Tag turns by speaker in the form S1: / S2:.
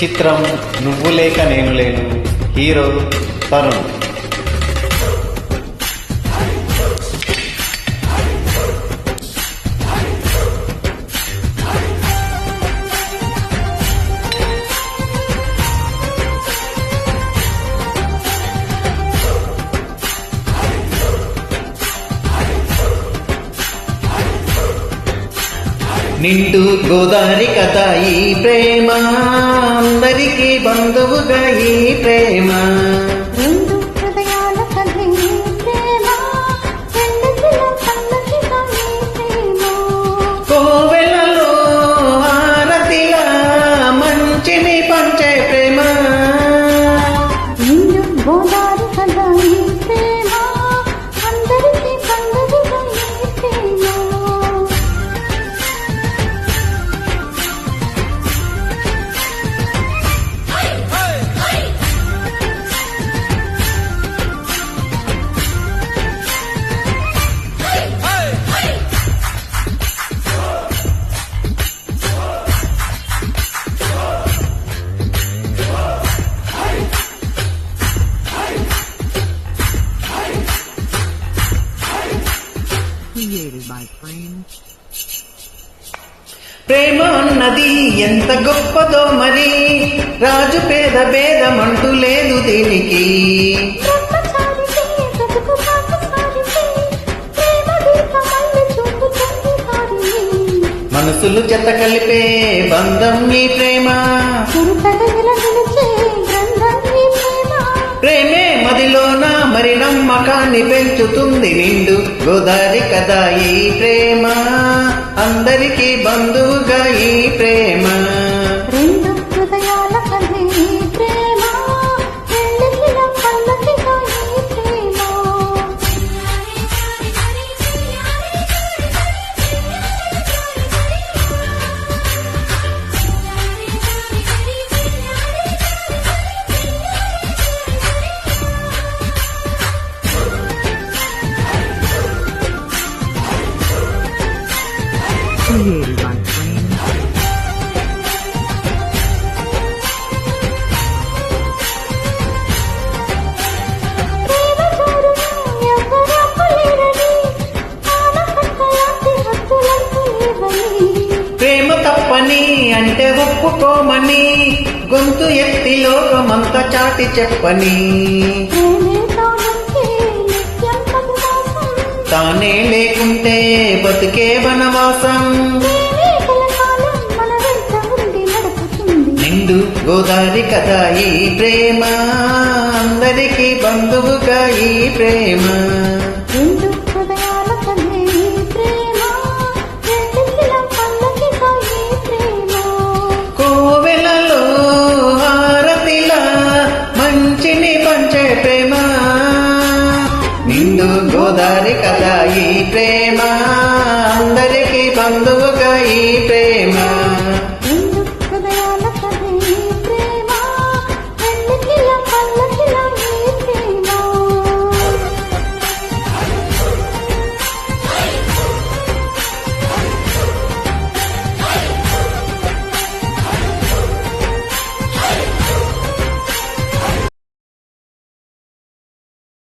S1: చిత్రం నువ్వు లేక నేను లేను. హీరో తరుణ్. నిండు గోదావరి కథ ఈ ప్రేమ, అందరికీ బంధువుగా ఈ ప్రేమ.
S2: రెండు హృదయాల కథ ఈ ప్రేమ, రెండిటిలో కళ్ళకిగా ఈ ప్రేమ.
S1: కోవెలలో హారతిగా మంచిని పంచే ప్రేమ.
S2: నిండు గోదావరి కథ ఈ ప్రేమ, అందరికీ బంధువుగా ఈ ప్రేమ.
S1: ప్రేమ అన్నది ఎంత గొప్పదో మరి, రాజు పేద భేదమంటూ లేదు దీనికి. మనసులు జత కలిపే బంధం ఈ ప్రేమ. ప్రేమే మదిలోన మరి నమ్మకాన్ని పెంచుతుంది. నిండు గోదావరి కదా ఈ ప్రేమ, అందరికీ బంధువుగా ఈ ప్రేమ.
S2: రెండు హృదయాల కథ ఈ ప్రేమ, రెండిటిలో కళ్ళకిగా ఈ ప్రేమ.
S3: Created by Frame.
S1: ప్రేమ తప్పని అంటే ఒప్పుకోమని, గొంతు ఎత్తి లోకమంతా చాటి చెప్పని. తానే లేకుంటే బతుకే వనవాసం. నిండు గోదావరి కదా ఈ ప్రేమ, అందరికీ బంధువుగా ఈ ప్రేమ.